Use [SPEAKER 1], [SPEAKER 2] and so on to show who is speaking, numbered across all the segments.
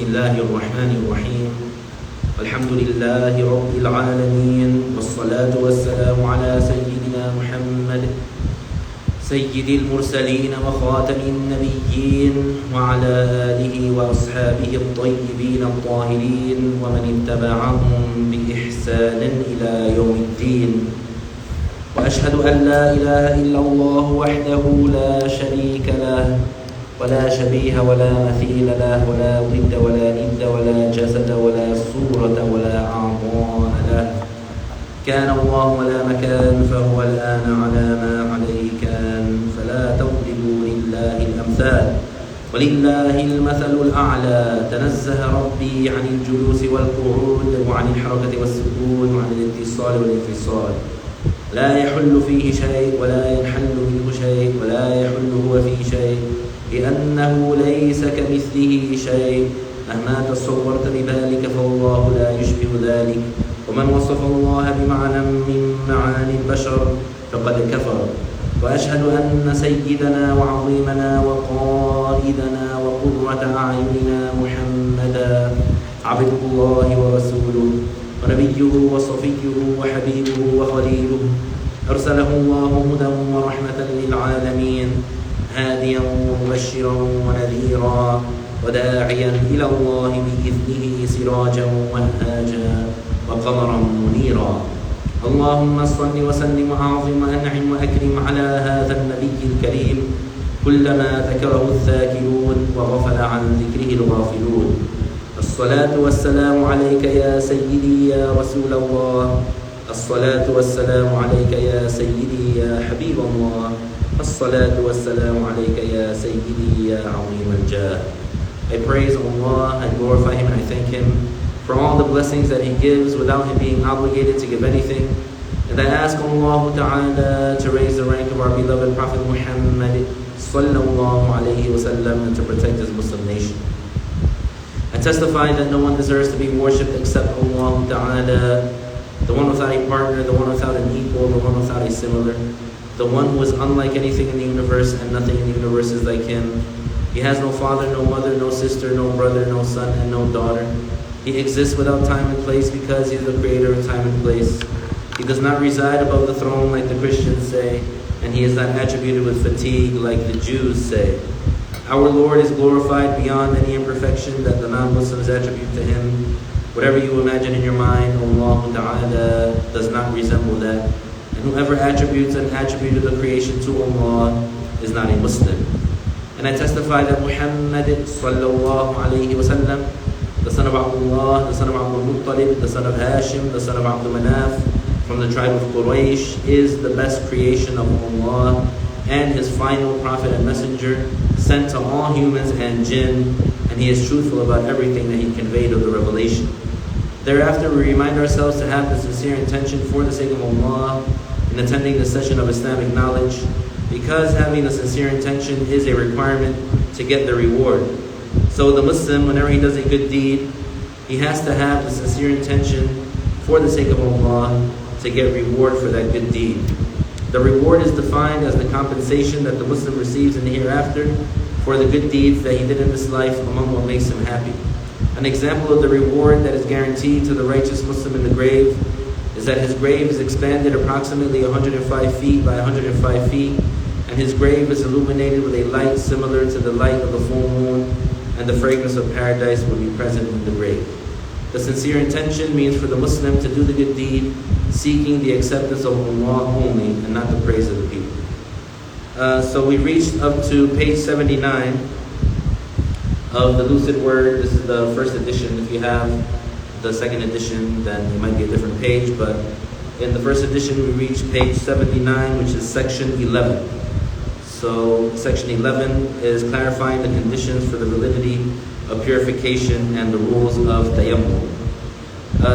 [SPEAKER 1] الله الرحمن الرحيم. الحمد لله رب العالمين، والصلاة والسلام على سيدنا محمد سيد المرسلين وخاتم النبيين، وعلى آله وأصحابه الطيبين الطاهرين، ومن اتبعهم بإحسان إلى يوم الدين. وأشهد أن لا إله إلا الله وحده لا شريك له، ولا شبيه ولا مثيل له، ولا ضد ولا ند ولا جسد ولا صورة ولا أعضاء له. كان الله ولا مكان، فهو الآن على ما عليه كان، فلا تضربوا لله الأمثال ولله المثل الأعلى. تنزه ربي عن الجلوس والقعود، وعن الحركة والسكون، وعن الاتصال والانفصال. لا يحل فيه شيء ولا ينحل منه شيء ولا يحل هو فيه شيء، لأنه ليس كمثله شيء. مهما تصورت بذلك فالله لا يشبه ذلك، ومن وصف الله بمعنى من معاني البشر فقد كفر. وأشهد أن سيدنا وعظيمنا وقائدنا وقرة أعيننا محمدا عبد الله ورسوله ونبيه وصفيه وحبيبه وخليله، أرسله الله هدى ورحمة للعالمين، هاديا ومبشرا ونذيرا، وداعيا إلى الله بإذنه سراجا وهاجا وقمرا منيرا. اللهم صل وسلم وأعظم وأنعم وأكرم على هذا النبي الكريم كلما ذكره الذاكرون وغفل عن ذكره الغافلون. الصلاة والسلام عليك يا سيدي يا رسول الله، الصلاة والسلام عليك يا سيدي يا حبيب الله، الصلاة والسلام عليك يا سيدي يا عظيم الجاه. I praise Allah, I glorify Him, and I thank Him for all the blessings that He gives without Him being obligated to give anything. And I ask Allah Ta'ala to raise the rank of our beloved Prophet Muhammad Sallallahu Alaihi Wasallam and to protect His Muslim nation. I testify that no one deserves to be worshipped except Allah Ta'ala, the one without a partner, the one without an equal, the one without a similar, the one who is unlike anything in the universe and nothing in the universe is like Him. He has no father, no mother, no sister, no brother, no son, and no daughter. He exists without time and place because He is the creator of time and place. He does not reside above the throne like the Christians say, and He is not attributed with fatigue like the Jews say. Our Lord is glorified beyond any imperfection that the non-Muslims attribute to Him. Whatever you imagine in your mind, Allah Ta'ala does not resemble that. And whoever attributes an attribute of the creation to Allah is not a Muslim. And I testify that Muhammad Sallallahu Alaihi Wasallam, the son of Abdullah, the son of Abdul Muttalib, the son of Hashim, the son of Abdul Manaf, from the tribe of Quraysh, is the best creation of Allah and His final prophet and messenger, sent to all humans and jinn, and He is truthful about everything that He conveyed of the revelation. Thereafter, we remind ourselves to have the sincere intention for the sake of Allah in attending the session of Islamic knowledge, because having the sincere intention is a requirement to get the reward. So the Muslim, whenever he does a good deed, he has to have the sincere intention for the sake of Allah to get reward for that good deed. The reward is defined as the compensation that the Muslim receives in the hereafter for the good deeds that he did in this life among what makes him happy. An example of the reward that is guaranteed to the righteous Muslim in the grave is that his grave is expanded approximately 105 feet by 105 feet, and his grave is illuminated with a light similar to the light of the full moon, and the fragrance of paradise will be present in the grave. The sincere intention means for the Muslim to do the good deed, seeking the acceptance of Allah only, and not the praise of the people. So we reached up to page 79 of the Lucid Word. This is the first edition. If you have the second edition, then it might be a different page, but in the first edition we reached page 79, which is section 11. So section 11 is clarifying the conditions for the validity of purification and the rules of tayammum.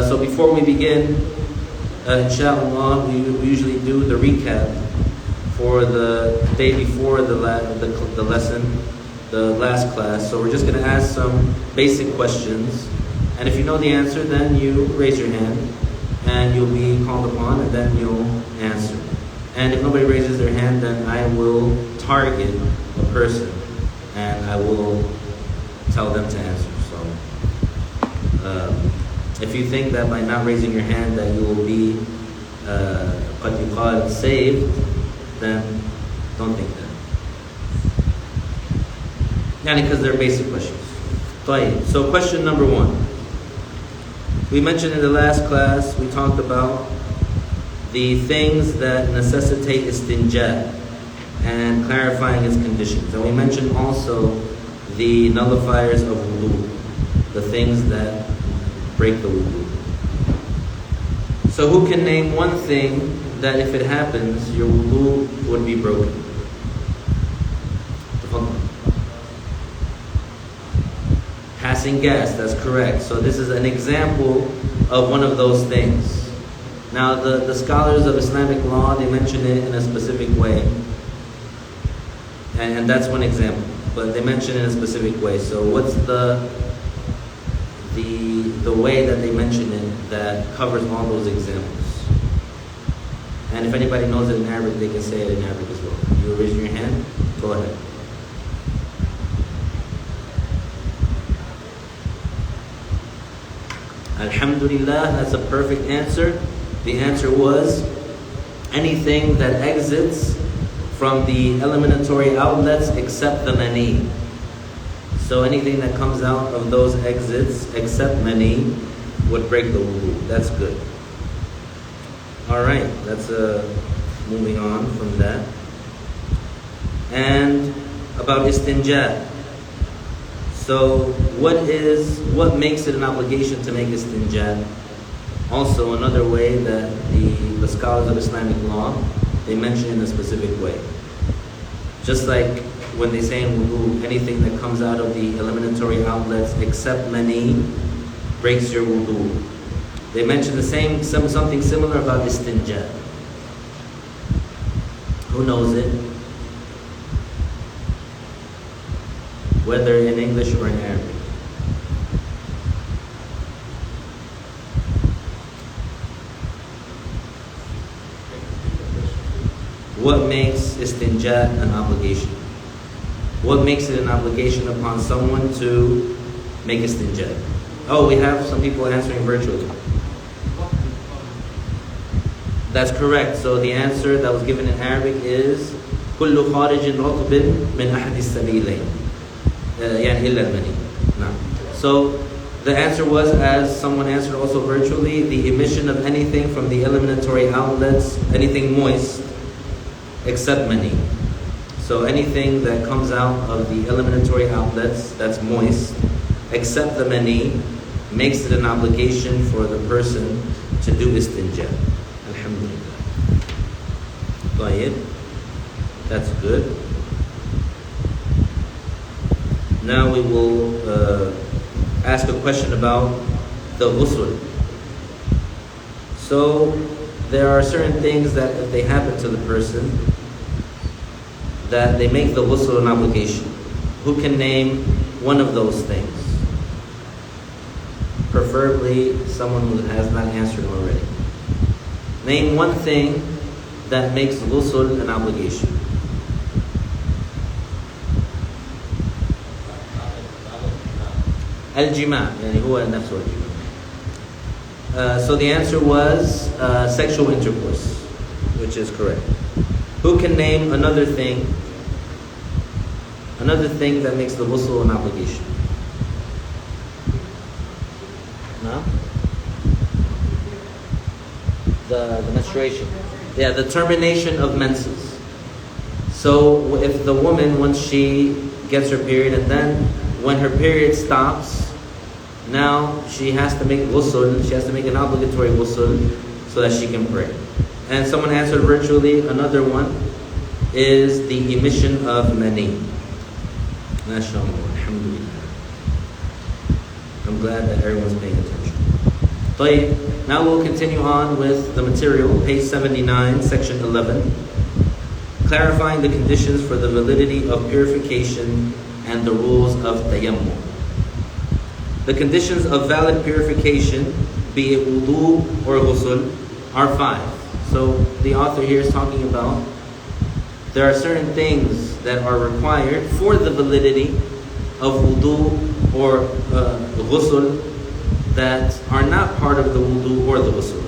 [SPEAKER 1] So before we begin, inshallah, we usually do the recap for the day before the lesson, the last class. So we're just going to ask some basic questions, and if you know the answer, then you raise your hand and you'll be called upon, and then you'll answer. And if nobody raises their hand, then I will target a person and I will tell them to answer. So If you think that by not raising your hand that you will be قد يقال saved, then don't think that. Because they're basic questions. So question number 1. We mentioned in the last class, we talked about the things that necessitate istinja and clarifying its conditions. And we mentioned also the nullifiers of wudu, the things that break the wudu. So who can name one thing that if it happens, your wudu would be broken? Passing gas, that's correct. So this is an example of one of those things. Now the scholars of Islamic law, they mention it in a specific way. And that's one example. But they mention it in a specific way. So what's the way that they mention it that covers all those examples? And if anybody knows it in Arabic, they can say it in Arabic as well. You raise your hand? Go ahead. Alhamdulillah, that's a perfect answer. The answer was anything that exits from the eliminatory outlets except the mani. So anything that comes out of those exits except mani would break the wudu. That's good. Alright, that's moving on from that. And about istinja. So what makes it an obligation to make istinja? Also another way that the scholars of Islamic law, they mention in a specific way. Just like when they say in wudu, anything that comes out of the eliminatory outlets except mani breaks your wudu. They mention something similar about istinja. Who knows it? Whether in English or in Arabic. What makes istinja an obligation? What makes it an obligation upon someone to make istinja? Oh, we have some people answering virtually. That's correct. So the answer that was given in Arabic is كل خارج رطب من أحد السبيلين. So the answer was, as someone answered also virtually, the emission of anything from the eliminatory outlets, anything moist, except mani. So anything that comes out of the eliminatory outlets that's moist, except the mani, makes it an obligation for the person to do istinja. Alhamdulillah. Tayyib. That's good. Now we will ask a question about the ghusl. So there are certain things that if they happen to the person, that they make the ghusl an obligation. Who can name one of those things? Preferably someone who has not answered already. Name one thing that makes ghusl an obligation. Al-jima', huwa nafsu al-jima'. So the answer was sexual intercourse, which is correct. Who can name another thing that makes the ghusl an obligation? No? The menstruation. Yeah, the termination of menses. So if the woman, once she gets her period, and then when her period stops, now she has to make ghusl, she has to make an obligatory ghusl so that she can pray. And someone answered virtually, another one is the emission of mani. MashaAllah, alhamdulillah. I'm glad that everyone's paying attention. طيب, now we'll continue on with the material, page 79, section 11. Clarifying the conditions for the validity of purification and the rules of tayammum. The conditions of valid purification, be it wudu or ghusl, are 5. So the author here is talking about there are certain things that are required for the validity of wudu or ghusl that are not part of the wudu or the ghusl.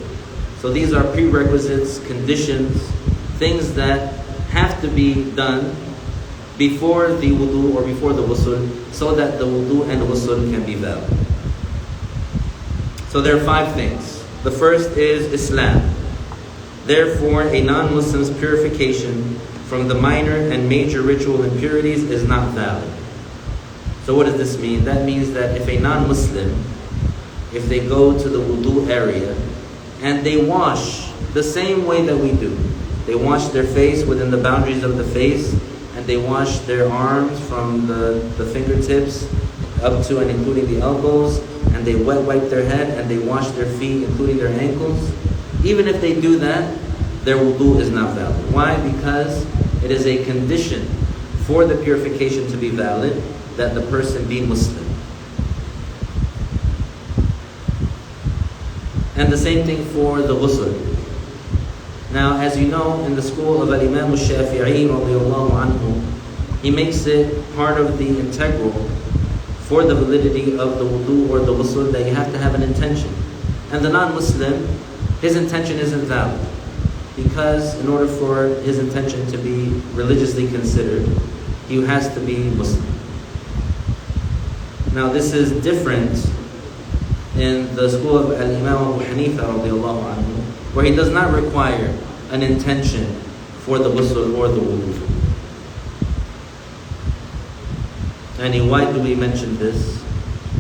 [SPEAKER 1] So these are prerequisites, conditions, things that have to be done before the wudu or before the ghusl, so that the wudu and the ghusl can be valid. So there are 5 things. The first is Islam. Therefore, a non-Muslim's purification from the minor and major ritual impurities is not valid. So what does this mean? That means that if a non-Muslim, if they go to the wudu area and they wash the same way that we do, they wash their face within the boundaries of the face, and they wash their arms from the fingertips up to and including the elbows, and they wipe their head, and they wash their feet including their ankles. Even if they do that, their wudu is not valid. Why? Because it is a condition for the purification to be valid that the person be Muslim. And the same thing for the ghusl. Now, as you know, in the school of Imam al-Shafi'i radiyallahu anhu, he makes it part of the integral for the validity of the wudu or the ghusl that you have to have an intention. And the non-Muslim, his intention isn't valid, because in order for his intention to be religiously considered, he has to be Muslim. Now this is different in the school of Imam Abu Hanifa radiyallahu anhu, where he does not require an intention for the ghusl or the wudu. And why do we mention this?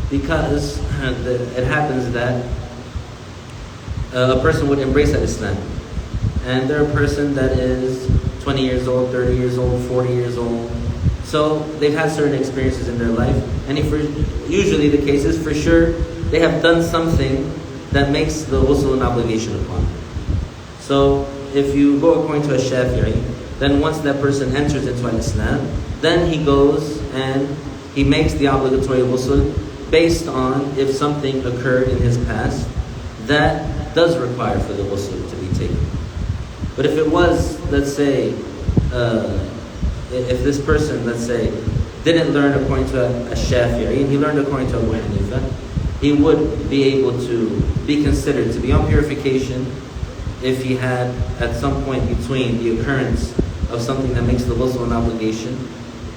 [SPEAKER 1] Because it happens that a person would embrace Islam, and they're a person that is 20 years old, 30 years old, 40 years old. So they've had certain experiences in their life, and usually the case is for sure they have done something that makes the ghusl an obligation upon them. So if you go according to a Shafi'i, then once that person enters into Islam, then he goes and he makes the obligatory ghusl based on if something occurred in his past that does require for the ghusl to be taken. But if it was, let's say, if this person, let's say, didn't learn according to a Shafi'i and he learned according to Abu Hanifa, he would be able to be considered to be on purification if he had, at some point between the occurrence of something that makes the ghusl an obligation,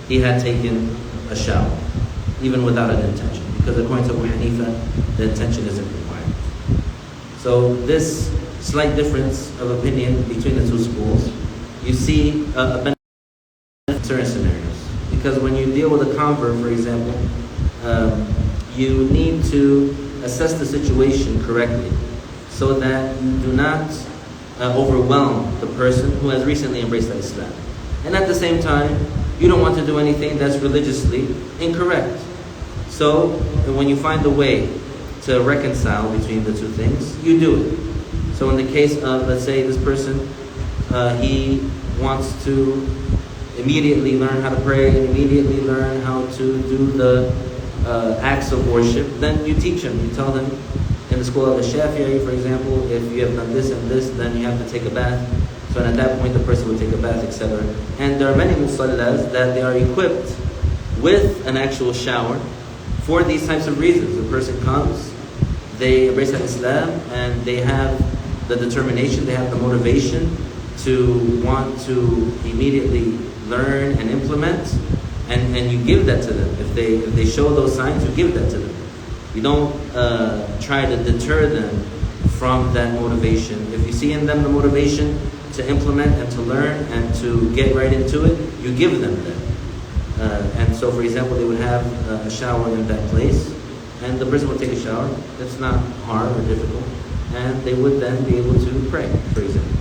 [SPEAKER 1] he had taken a shower, even without an intention. Because according to Abu Hanifa, the intention isn't required. So this slight difference of opinion between the two schools, you see a benefit in certain scenarios. Because when you deal with a convert, for example, you need to assess the situation correctly so that you do not overwhelm the person who has recently embraced Islam. And at the same time, you don't want to do anything that's religiously incorrect. So when you find a way to reconcile between the two things, you do it. So in the case of, let's say, this person, he wants to immediately learn how to pray, immediately learn how to do the acts of worship, then you teach him. You tell him, in the school of the Shafi'i, for example, if you have done this and this, then you have to take a bath. So at that point, the person will take a bath, etc. And there are many musallas that they are equipped with an actual shower for these types of reasons. The person comes, they embrace Islam, and they have the determination, they have the motivation to want to immediately learn and implement, and you give that to them. If they show those signs, you give that to them. You don't try to deter them from that motivation. If you see in them the motivation to implement and to learn and to get right into it, you give them that. And so, for example, they would have a shower in that place, and the person would take a shower. It's not hard or difficult. And they would then be able to pray, for example,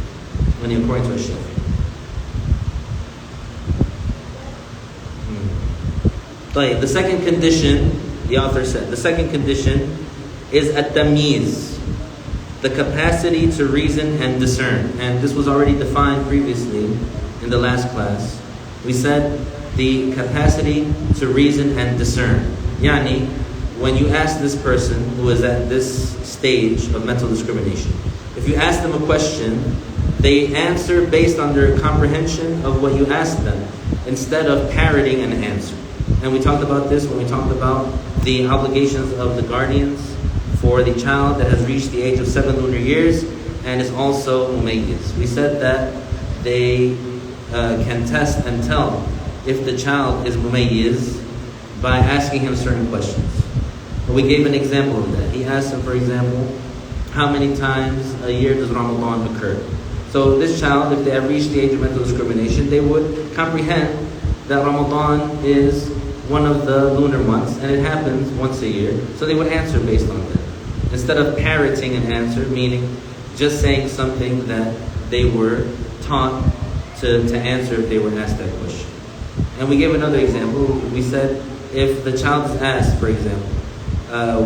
[SPEAKER 1] when you're according to a Shafi. The second condition, the author said, the second condition is at-tamyiz, the capacity to reason and discern. And this was already defined previously in the last class. We said the capacity to reason and discern. Yani, when you ask this person who is at this stage of mental discrimination, if you ask them a question, they answer based on their comprehension of what you asked them, instead of parroting an answer. And we talked about this when we talked about the obligations of the guardians for the child that has reached the age of 7 lunar years and is also mumayyiz. We said that they can test and tell if the child is mumayyiz by asking him certain questions. We gave an example of that. He asked him, for example, how many times a year does Ramadan occur? So this child, if they have reached the age of mental discrimination, they would comprehend that Ramadan is one of the lunar months and it happens once a year. So they would answer based on that. Instead of parroting an answer, meaning just saying something that they were taught to answer if they were asked that question. And we gave another example. We said if the child is asked, for example,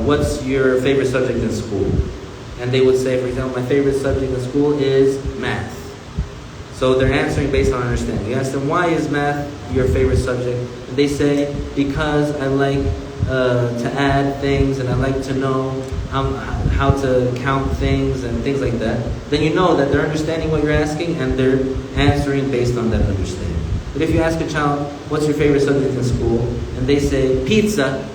[SPEAKER 1] what's your favorite subject in school? And they would say, for example, my favorite subject in school is math. So they're answering based on understanding. You ask them, why is math your favorite subject? And they say, because I like to add things and I like to know how to count things and things like that. Then you know that they're understanding what you're asking and they're answering based on that understanding. But if you ask a child, what's your favorite subject in school? And they say, pizza,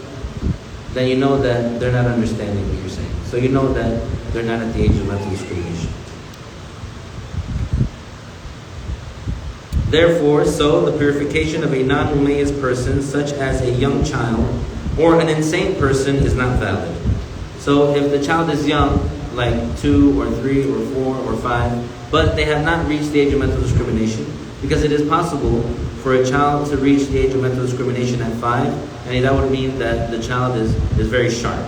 [SPEAKER 1] then you know that they're not understanding what you're saying. So you know that they're not at the age of mental discrimination. Therefore, so the purification of a non-mumayyiz person, such as a young child or an insane person, is not valid. So if the child is young, like 2 or 3 or 4 or 5, but they have not reached the age of mental discrimination, because it is possible for a child to reach the age of mental discrimination at 5, and that would mean that the child is very sharp.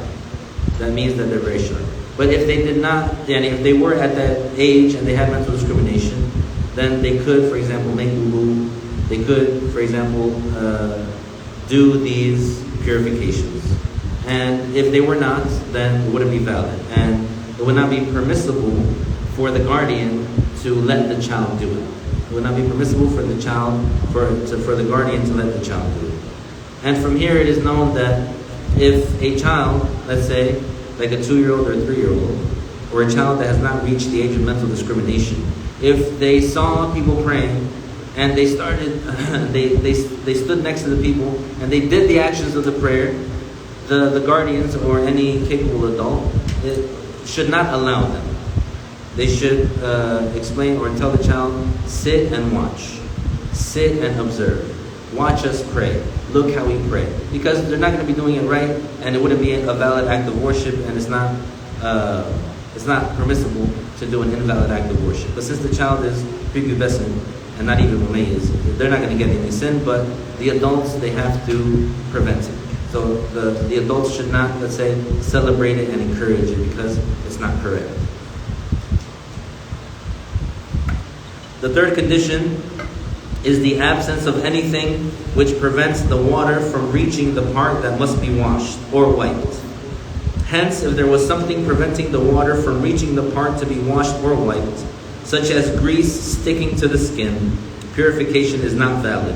[SPEAKER 1] That means that they're very sharp. But if they did not, and if they were at that age and they had mental discrimination, then they could, for example, make wudu. They could, for example, do these purifications. And if they were not, then it wouldn't be valid. And it would not be permissible for the guardian to let the child do it. It would not be permissible for the child, for the guardian to let the child do it. And from here it is known that if a child, let's say, like a 2-year-old or a 3-year-old, or a child that has not reached the age of mental discrimination, if they saw people praying and they started, they stood next to the people and they did the actions of the prayer, the guardians or any capable adult should not allow them. They should explain or tell the child, sit and watch. Sit and observe. Watch us pray. Look how we pray. Because they're not going to be doing it right, and it wouldn't be a valid act of worship, and it's not permissible to do an invalid act of worship. But since the child is prepubescent and not even mumayyiz, they're not going to get any sin, but the adults, they have to prevent it. So the adults should not, let's say, celebrate it and encourage it because it's not correct. The third condition is the absence of anything which prevents the water from reaching the part that must be washed or wiped. Hence, if there was something preventing the water from reaching the part to be washed or wiped, such as grease sticking to the skin, purification is not valid.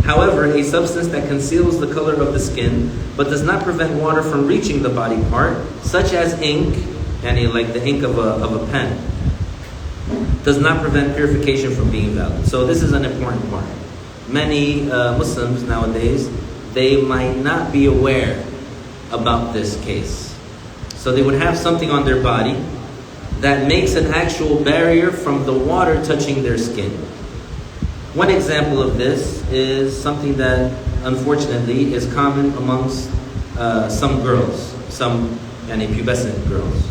[SPEAKER 1] However, a substance that conceals the color of the skin but does not prevent water from reaching the body part, such as ink, and like the ink of a pen, does not prevent purification from being valid. So this is an important part. Many Muslims nowadays, they might not be aware about this case. So they would have something on their body that makes an actual barrier from the water touching their skin. One example of this is something that unfortunately is common amongst some girls, some pubescent girls,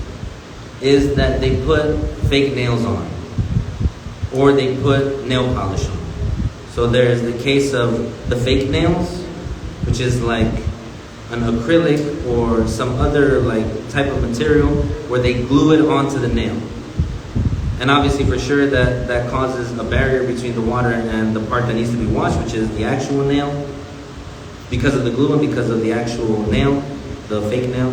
[SPEAKER 1] is that they put fake nails on, or they put nail polish on. So there's the case of the fake nails, which is like an acrylic or some other like type of material where they glue it onto the nail. And obviously for sure that causes a barrier between the water and the part that needs to be washed, which is the actual nail, because of the glue and because of the actual nail, the fake nail.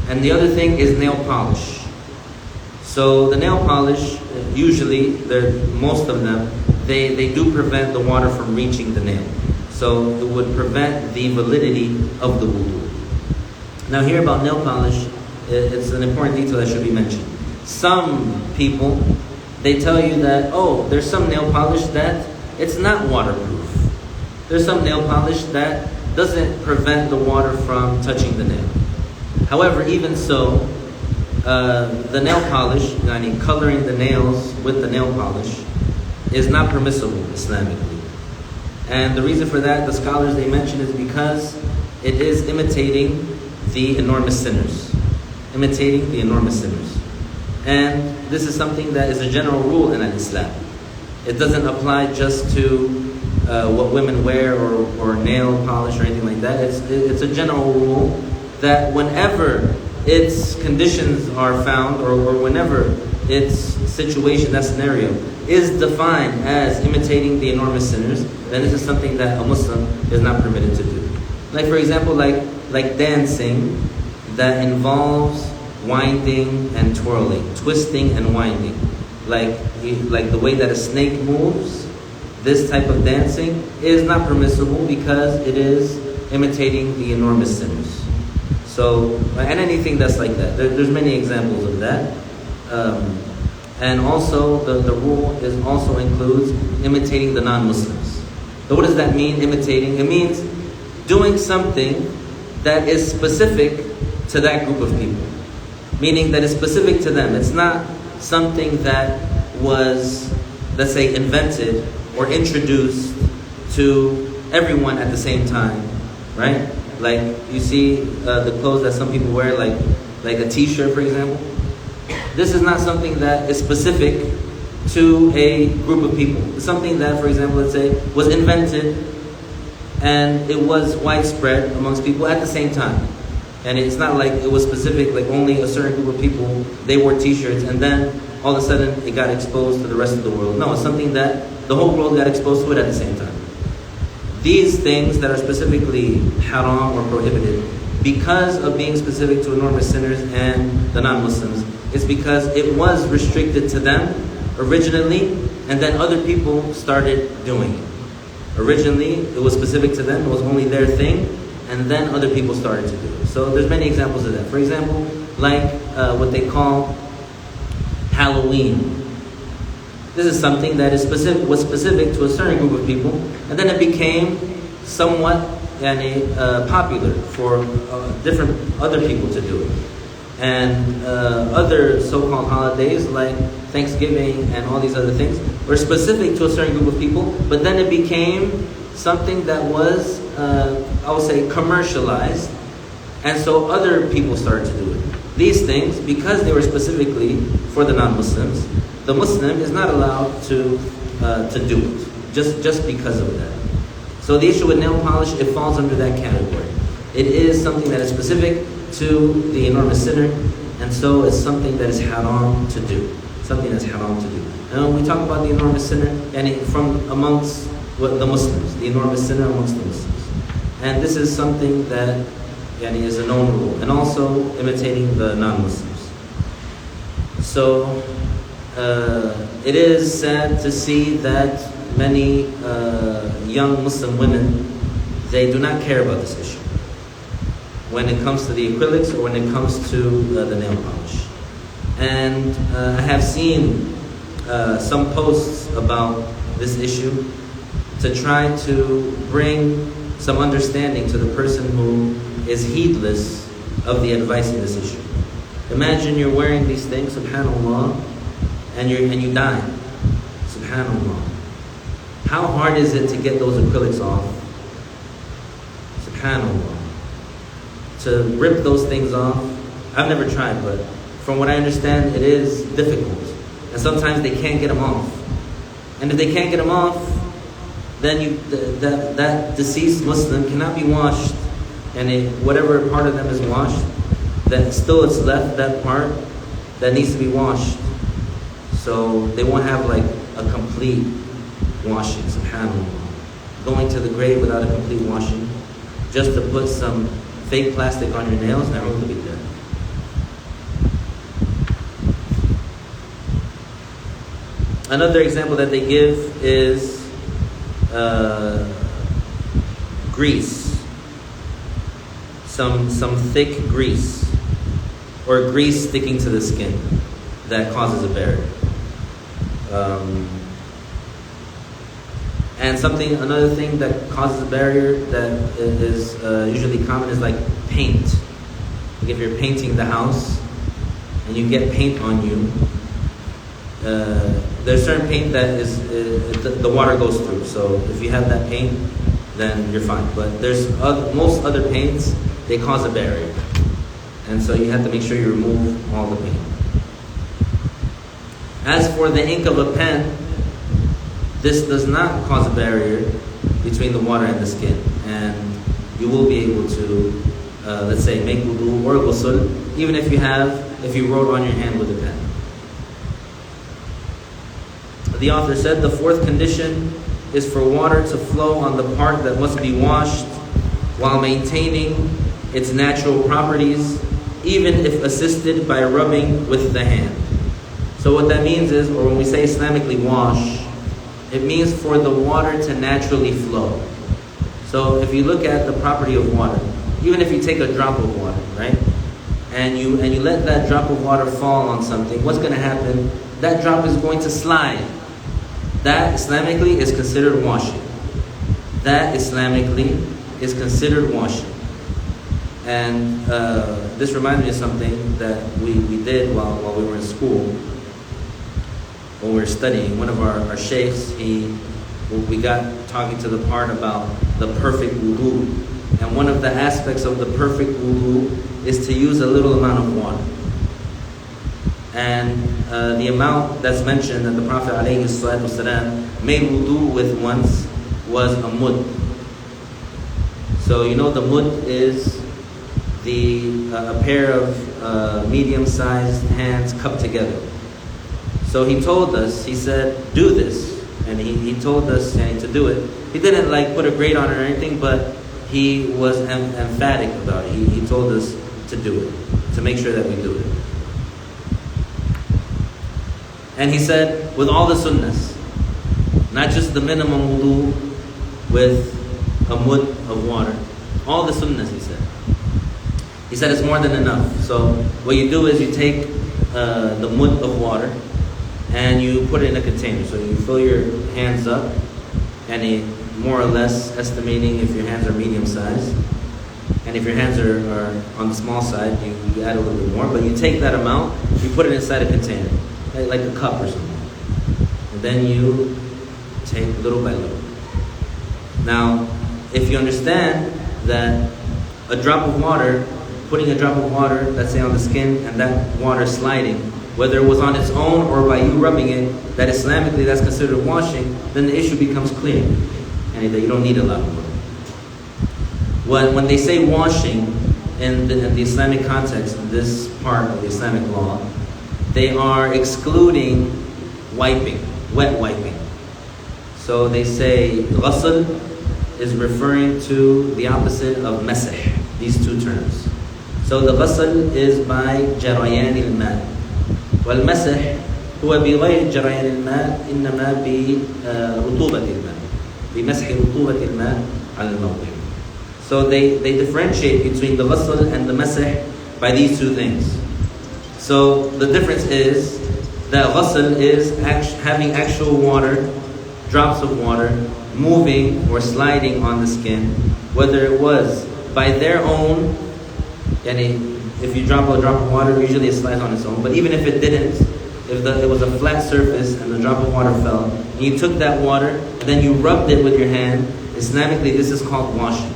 [SPEAKER 1] And the other thing is nail polish. So the nail polish, usually, most of them, they do prevent the water from reaching the nail. So it would prevent the validity of the wudu. Now here about nail polish, it's an important detail that should be mentioned. Some people, they tell you that, oh, there's some nail polish that it's not waterproof. There's some nail polish that doesn't prevent the water from touching the nail. However, even so, the nail polish, coloring the nails with the nail polish, is not permissible Islamically. And the reason for that, the scholars they mention, is because it is imitating the enormous sinners. Imitating the enormous sinners. And this is something that is a general rule in Islam. It doesn't apply just to what women wear or nail polish or anything like that. It's a general rule that whenever its conditions are found, or whenever its situation, that scenario, is defined as imitating the enormous sinners, then this is something that a Muslim is not permitted to do. Like for example, like dancing that involves winding and twirling, twisting and winding. Like the way that a snake moves, this type of dancing is not permissible because it is imitating the enormous sinners. So, and anything that's like that. There's many examples of that. And also, the rule also includes imitating the non-Muslims. So what does that mean, imitating? It means doing something that is specific to that group of people. Meaning that it's specific to them. It's not something that was, let's say, invented or introduced to everyone at the same time, right? Like you see the clothes that some people wear, like a t-shirt, for example. This is not something that is specific to a group of people. It's something that, for example, let's say, was invented and it was widespread amongst people at the same time. And it's not like it was specific, like only a certain group of people, they wore t-shirts, and then all of a sudden it got exposed to the rest of the world. No, it's something that the whole world got exposed to it at the same time. These things that are specifically haram or prohibited, because of being specific to enormous sinners and the non-Muslims, it's because it was restricted to them originally, and then other people started doing it. Originally, it was specific to them, it was only their thing, and then other people started to do it. So there's many examples of that. For example, like what they call Halloween. This is something that was specific to a certain group of people, and then it became somewhat popular for different other people to do it. And other so-called holidays like Thanksgiving and all these other things were specific to a certain group of people, but then it became something that was, I would say, commercialized, and so other people started to do it. These things, because they were specifically for the non-Muslims, the Muslim is not allowed to do it, just because of that. So the issue with nail polish, it falls under that category. It is something that is specific to the enormous sinner, and so it's something that is haram to do. Something that's haram to do. And when we talk about the enormous sinner, and from amongst the Muslims, the enormous sinner amongst the Muslims. And this is something that is a known rule, and also imitating the non-Muslims. So it is sad to see that many young Muslim women, they do not care about this issue when it comes to the acrylics or when it comes to the nail polish. And I have seen some posts about this issue to try to bring some understanding to the person who is heedless of the advice in this issue. Imagine you're wearing these things, subhanAllah, and you die, subhanAllah. How hard is it to get those acrylics off? Subhanallah. To rip those things off, I've never tried, but from what I understand, it is difficult. And sometimes they can't get them off. And if they can't get them off, then that deceased Muslim cannot be washed. And whatever part of them is washed, then still it's left that part that needs to be washed. So they won't have like a complete washing, subhanAllah. Going to the grave without a complete washing, just to put some fake plastic on your nails, never will be there. Another example that they give is grease. Some thick grease, or grease sticking to the skin that causes a barrier. And another thing that causes a barrier that is usually common is like paint. Like if you're painting the house and you get paint on you, there's certain paint that is the water goes through. So if you have that paint, then you're fine. But there's most other paints, they cause a barrier, and so you have to make sure you remove all the paint. As for the ink of a pen, this does not cause a barrier between the water and the skin, and you will be able to, let's say, make wudu or ghusl, even if you wrote on your hand with a pen. The author said the fourth condition is for water to flow on the part that must be washed while maintaining its natural properties, even if assisted by rubbing with the hand. So what that means is, or when we say Islamically wash, it means for the water to naturally flow. So if you look at the property of water, even if you take a drop of water, right, and you let that drop of water fall on something, what's going to happen? That drop is going to slide. That Islamically is considered washing. That Islamically is considered washing. And this reminds me of something that we did while we were in school. When we were studying, one of our sheikhs, we got talking to the part about the perfect wudu. And one of the aspects of the perfect wudu is to use a little amount of water. And the amount that's mentioned that the Prophet ﷺ made wudu with once was a mud. So you know the mud is a pair of medium-sized hands cupped together. So he told us, he said, do this. And he told us to do it. He didn't put a grade on it or anything, but he was emphatic about it. He told us to do it, to make sure that we do it. And he said, with all the sunnahs, not just the minimum wudu with a mud of water, all the sunnahs, he said. He said it's more than enough. So what you do is you take the mud of water and you put it in a container. So you fill your hands up, and more or less estimating if your hands are medium sized. And if your hands are on the small side, you add a little bit more. But you take that amount, you put it inside a container, like a cup or something. And then you take little by little. Now, if you understand that a drop of water, putting a drop of water, let's say on the skin, and that water sliding, whether it was on its own or by you rubbing it, that Islamically that's considered washing, then the issue becomes clear. And that you don't need a lot of water. When they say washing in the Islamic context, in this part of the Islamic law, they are excluding wiping, wet wiping. So they say ghusl is referring to the opposite of masah, these two terms. So the ghusl is by جريان الماء, والمسح هو بغير جريان الماء إنما برطوبة الماء, بمسح رطوبة الماء على الموضع. So they differentiate between the ghusl and the masah by these two things. So the difference is that ghusl is having actual water, drops of water, moving or sliding on the skin, whether it was by their own, if you drop a drop of water, usually it slides on its own, but even if it didn't, if it was a flat surface and the drop of water fell, and you took that water, and then you rubbed it with your hand, Islamically this is called washing.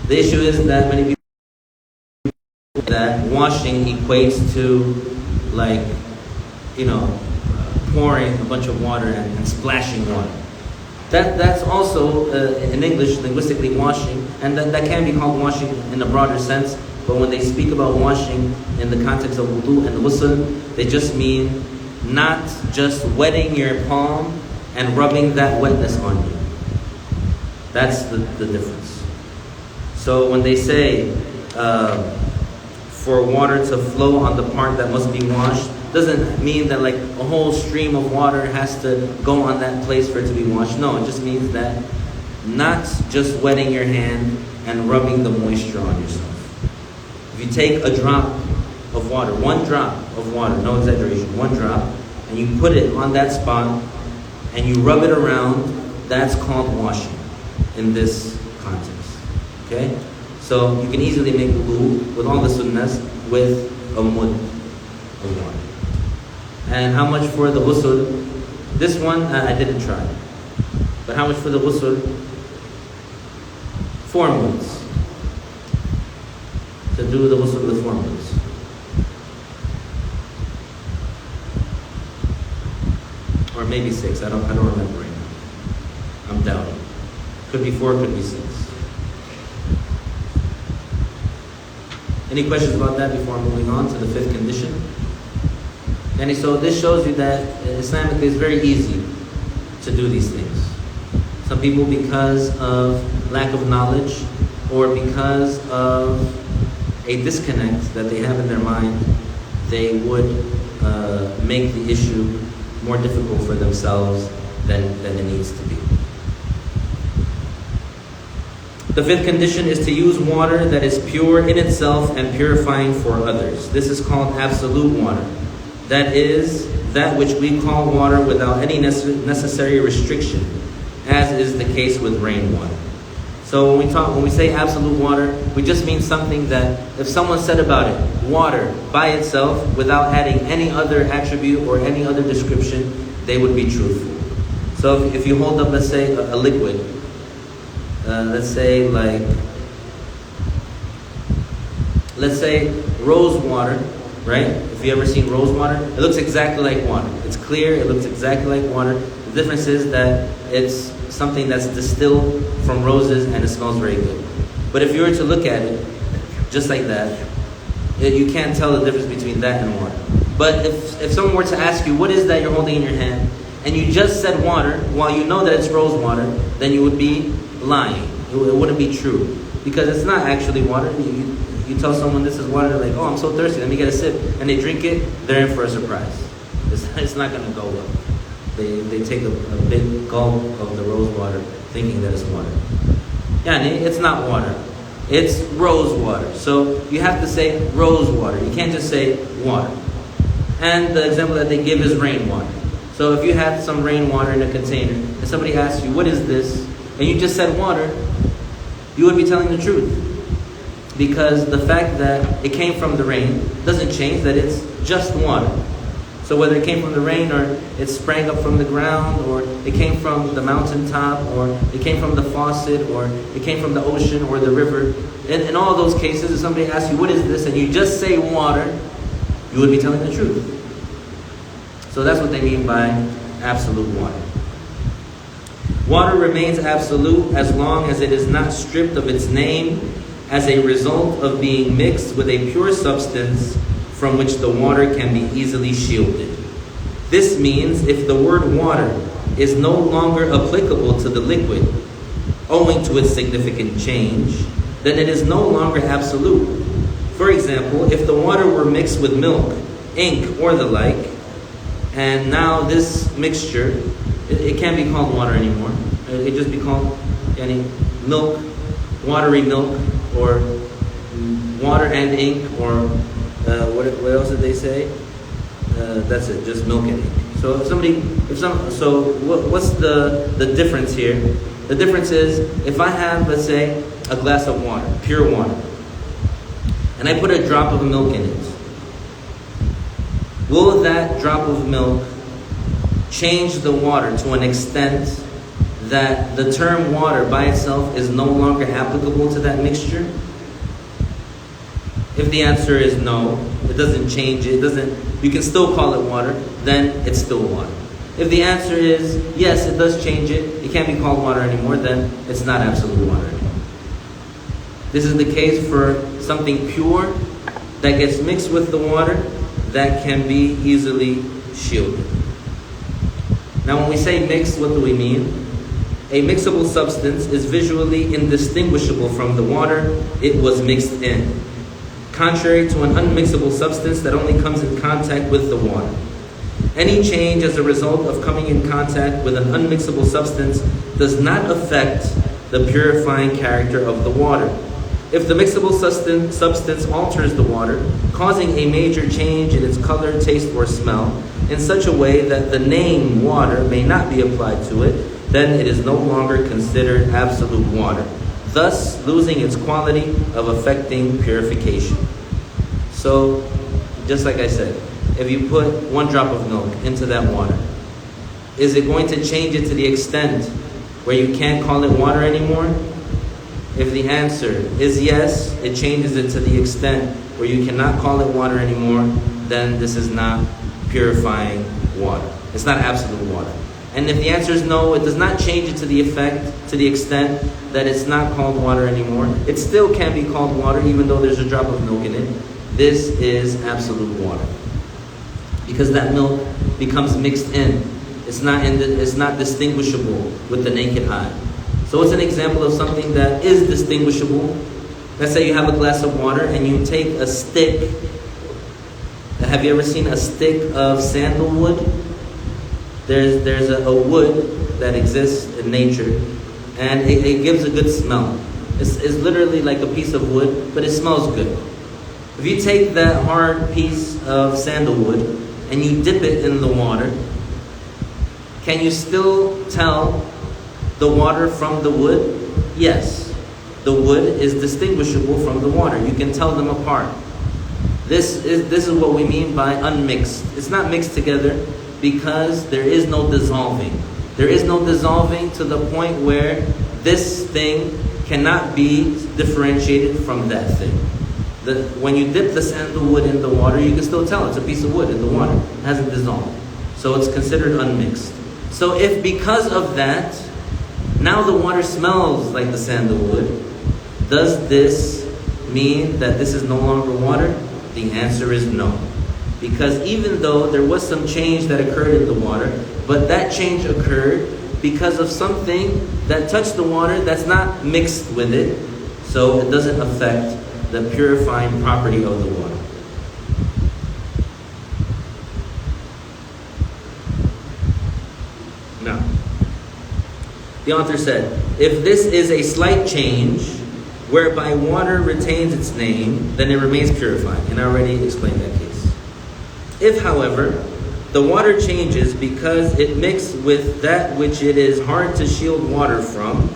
[SPEAKER 1] The issue is that many people that washing equates to pouring a bunch of water and splashing water. That's also in English linguistically washing, and that can be called washing in a broader sense. But when they speak about washing in the context of wudu and ghusl, they just mean not just wetting your palm and rubbing that wetness on you. That's the difference. So when they say for water to flow on the part that must be washed, doesn't mean that a whole stream of water has to go on that place for it to be washed. No, it just means that not just wetting your hand and rubbing the moisture on yourself. If you take a drop of water, one drop of water, no exaggeration, one drop, and you put it on that spot and you rub it around, that's called washing in this context. Okay? So you can easily make wudu with all the sunnahs with a mud of water. And how much for the ghusl? This one I didn't try. But how much for the ghusl? 4 moons. To do the ghusl with 4 moons. Or maybe 6. I don't remember right now. I'm doubting. Could be 4, could be 6. Any questions about that before moving on to the 5th condition? And so this shows you that Islamically it's very easy to do these things. Some people, because of lack of knowledge or because of a disconnect that they have in their mind, they would make the issue more difficult for themselves than it needs to be. The 5th condition is to use water that is pure in itself and purifying for others. This is called absolute water. That is that which we call water without any necessary restriction, as is the case with rainwater. So when we say absolute water, we just mean something that if someone said about it, water by itself, without adding any other attribute or any other description, they would be truthful. So if you hold up, let's say, a liquid, let's say rose water, right? If you ever seen rose water, it looks exactly like water. It's clear, it looks exactly like water. The difference is that it's something that's distilled from roses and it smells very good. But if you were to look at it just like that, you can't tell the difference between that and water. But if someone were to ask you, what is that you're holding in your hand? And you just said water, while you know that it's rose water, then you would be lying. It wouldn't be true. Because it's not actually water. You tell someone this is water, they're like, oh, I'm so thirsty, let me get a sip. And they drink it, they're in for a surprise. It's not going to go well. They take a big gulp of the rose water thinking that it's water. Yani, it's not water. It's rose water. So you have to say rose water. You can't just say water. And the example that they give is rainwater. So if you had some rainwater in a container and somebody asked you, what is this? And you just said water, you would be telling the truth. Because the fact that it came from the rain doesn't change that it's just water. So whether it came from the rain or it sprang up from the ground or it came from the mountaintop or it came from the faucet or it came from the ocean or the river, in all those cases, if somebody asks you, what is this? And you just say water, you would be telling the truth. So that's what they mean by absolute water. Water remains absolute as long as it is not stripped of its name as a result of being mixed with a pure substance from which the water can be easily shielded. This means if the word water is no longer applicable to the liquid, owing to its significant change, then it is no longer absolute. For example, if the water were mixed with milk, ink, or the like, and now this mixture, it can't be called water anymore. It just be called milk, watery milk, or water and ink, or what else did they say? That's it, just milk and ink. So what's the difference here? The difference is if I have, let's say, a glass of water, pure water, and I put a drop of milk in it, will that drop of milk change the water to an extent that the term water by itself is no longer applicable to that mixture? If the answer is no, it doesn't change it, you can still call it water, then it's still water. If the answer is yes, it does change it can't be called water anymore, then it's not absolute water anymore. This is the case for something pure that gets mixed with the water that can be easily shielded. Now when we say mixed, what do we mean? A mixable substance is visually indistinguishable from the water it was mixed in, contrary to an unmixable substance that only comes in contact with the water. Any change as a result of coming in contact with an unmixable substance does not affect the purifying character of the water. If the mixable substance alters the water, causing a major change in its color, taste, or smell, in such a way that the name water may not be applied to it, then it is no longer considered absolute water, thus losing its quality of affecting purification. So, just like I said, if you put 1 drop of milk into that water, is it going to change it to the extent where you can't call it water anymore? If the answer is yes, it changes it to the extent where you cannot call it water anymore, then this is not purifying water. It's not absolute water. And if the answer is no, it does not change it to the extent that it's not called water anymore. It still can be called water even though there's a drop of milk in it. This is absolute water. Because that milk becomes mixed in. It's not distinguishable with the naked eye. So it's an example of something that is distinguishable. Let's say you have a glass of water and you take a stick. Have you ever seen a stick of sandalwood? There's a wood that exists in nature, and it gives a good smell. It's literally like a piece of wood, but it smells good. If you take that hard piece of sandalwood and you dip it in the water, can you still tell the water from the wood? Yes. The wood is distinguishable from the water. You can tell them apart. This is what we mean by unmixed. It's not mixed together because there is no dissolving. There is no dissolving to the point where this thing cannot be differentiated from that thing. When you dip the sandalwood in the water, you can still tell it's a piece of wood in the water. It hasn't dissolved. So it's considered unmixed. So if because of that, now the water smells like the sandalwood, does this mean that this is no longer water? The answer is no. Because even though there was some change that occurred in the water, but that change occurred because of something that touched the water that's not mixed with it, so it doesn't affect the purifying property of the water. Now, the author said, if this is a slight change whereby water retains its name, then it remains purified. And I already explained that case. If, however, the water changes because it mixed with that which it is hard to shield water from,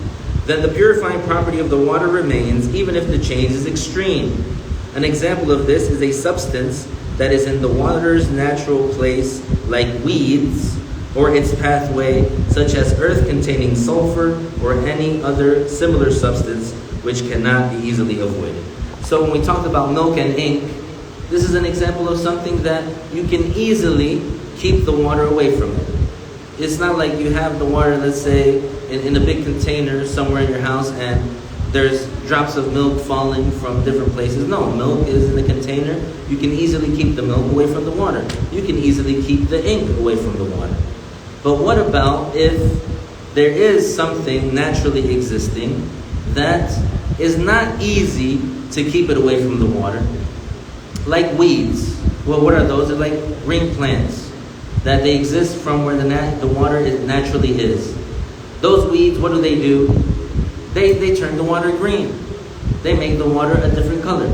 [SPEAKER 1] then the purifying property of the water remains, even if the change is extreme. An example of this is a substance that is in the water's natural place, like weeds, or its pathway, such as earth containing sulfur or any other similar substance which cannot be easily avoided. So when we talked about milk and ink, this is an example of something that you can easily keep the water away from it. It's not like you have the water, let's say, in a big container somewhere in your house and there's drops of milk falling from different places. No, milk is in the container. You can easily keep the milk away from the water. You can easily keep the ink away from the water. But what about if there is something naturally existing that is not easy to keep it away from the water? Like weeds. Well, what are those? They're like green plants that they exist from where the water naturally is. Those weeds, what do? They turn the water green. They make the water a different color.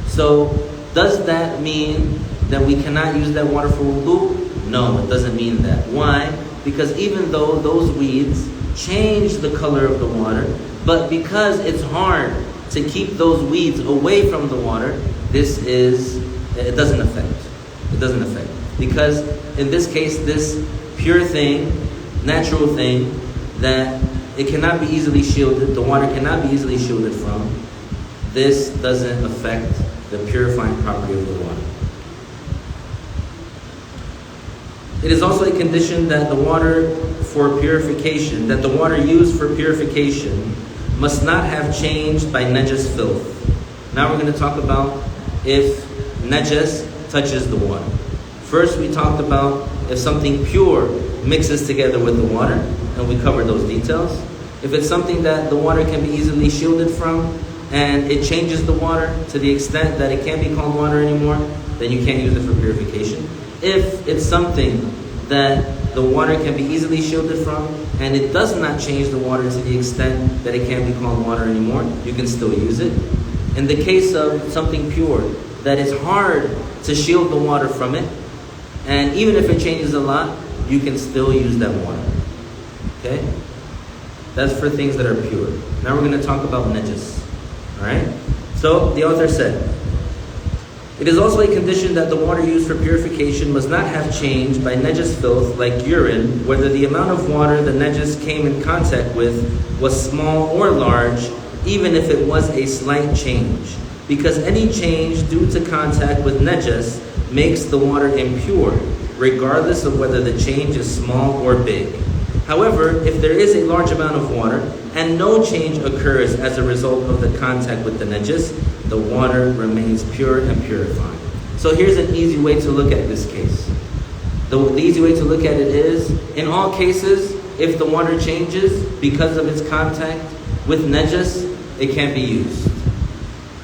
[SPEAKER 1] So does that mean that we cannot use that water for wudu? No, it doesn't mean that. Why? Because even though those weeds change the color of the water, but because it's hard to keep those weeds away from the water, it doesn't affect. It doesn't affect. Because in this case, this pure thing, natural thing, that it cannot be easily shielded, the water cannot be easily shielded from, this doesn't affect the purifying property of the water. It is also a condition that the water used for purification must not have changed by najas filth. Now we're going to talk about if najas touches the water. First we talked about if something pure mixes together with the water, and we covered those details. If it's something that the water can be easily shielded from, and it changes the water to the extent that it can't be called water anymore, then you can't use it for purification. If it's something that the water can be easily shielded from, and it does not change the water to the extent that it can't be called water anymore, you can still use it. In the case of something pure, that is hard to shield the water from it, and even if it changes a lot, you can still use that water. Okay? That's for things that are pure. Now we're going to talk about najas. Alright? So, the author said, It is also a condition that the water used for purification must not have changed by najis filth like urine, whether the amount of water the najis came in contact with was small or large, even if it was a slight change. Because any change due to contact with najis makes the water impure, regardless of whether the change is small or big. However, if there is a large amount of water and no change occurs as a result of the contact with the najis, the water remains pure and purified. So here's an easy way to look at this case. The easy way to look at it is, in all cases, if the water changes because of its contact with najis, it can't be used.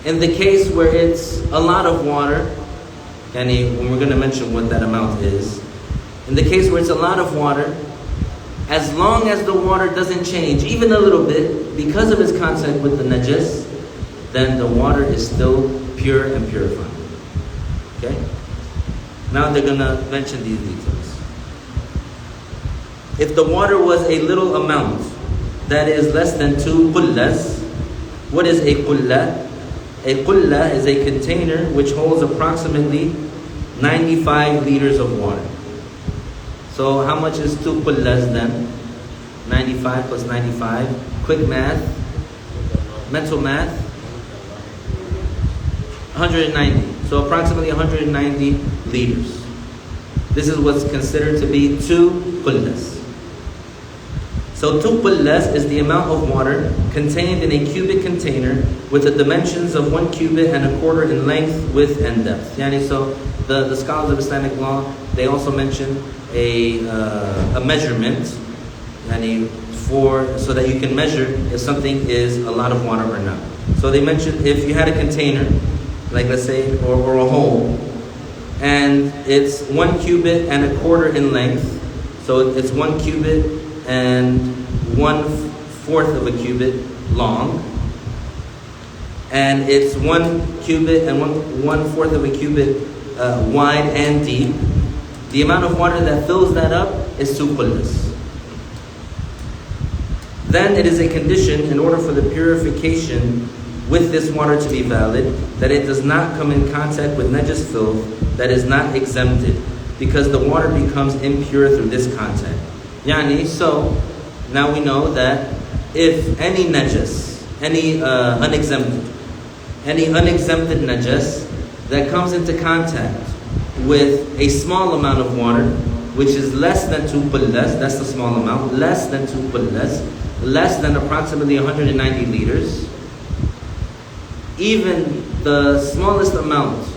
[SPEAKER 1] In the case where it's a lot of water, and when we're going to mention what that amount is, in the case where it's a lot of water, as long as the water doesn't change, even a little bit, because of its contact with the najis, then the water is still pure and purified. Okay? Now they're going to mention these details. If the water was a little amount, that is less than 2 qullas, what is a qulla? A qulla is a container which holds approximately 95 liters of water. So how much is 2 qullas then? 95 plus 95. Quick math. Mental math. 190. So approximately 190 liters. This is what's considered to be 2 qullas. So 2 qullas is the amount of water contained in a cubic container with the dimensions of 1 cubit and a quarter in length, width, and depth. So the scholars of Islamic law, they also mention a measurement, so that you can measure if something is a lot of water or not. So they mentioned if you had a container, like let's say, or a hole, and it's 1 cubit and a quarter in length, so it's 1 cubit and 1/4 of a cubit long, and it's 1 cubit and 1/4 of a cubit wide and deep. The amount of water that fills that up is 2 qullas. Then it is a condition, in order for the purification with this water to be valid, that it does not come in contact with najis filth that is not exempted, because the water becomes impure through this contact. So now we know that if any najis, any unexempted najis that comes into contact with a small amount of water, which is less than 2 qullas, that's the small amount, less than 2 qullas, less than approximately 190 liters, even the smallest amount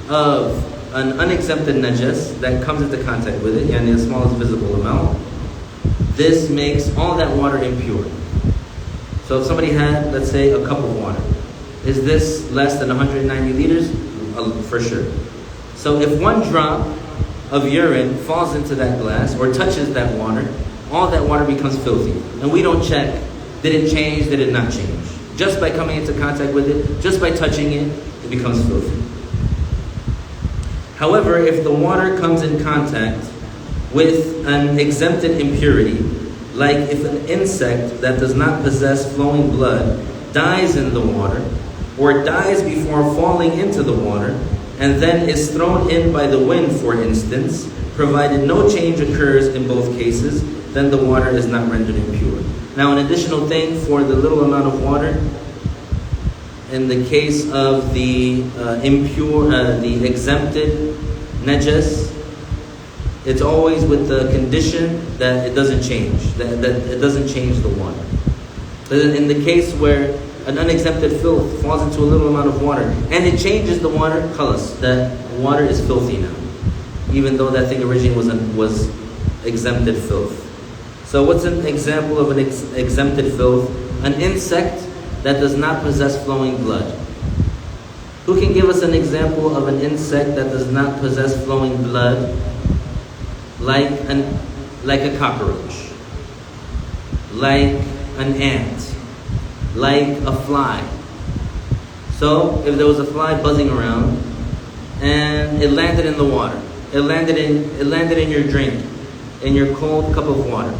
[SPEAKER 1] of an unexempted najis that comes into contact with it, the smallest visible amount, this makes all that water impure. So if somebody had, let's say, a cup of water, is this less than 190 liters? For sure. So if 1 drop of urine falls into that glass or touches that water, all that water becomes filthy. And we don't check, did it change, did it not change? Just by coming into contact with it, just by touching it, it becomes filthy. However, if the water comes in contact with an exempted impurity, like if an insect that does not possess flowing blood dies in the water, or dies before falling into the water, and then is thrown in by the wind, for instance, provided no change occurs in both cases, then the water is not rendered impure. Now, an additional thing for the little amount of water, in the case of the the exempted najis, it's always with the condition that it doesn't change, that it doesn't change the water. But in the case where an unexempted filth falls into a little amount of water and it changes the water, khalas, that water is filthy now, even though that thing originally was exempted filth. So what's an example of an exempted filth? An insect that does not possess flowing blood. Who can give us an example of an insect that does not possess flowing blood? Like a cockroach, like an ant, like a fly. So if there was a fly buzzing around and it landed in the water, it landed in your drink, in your cold cup of water,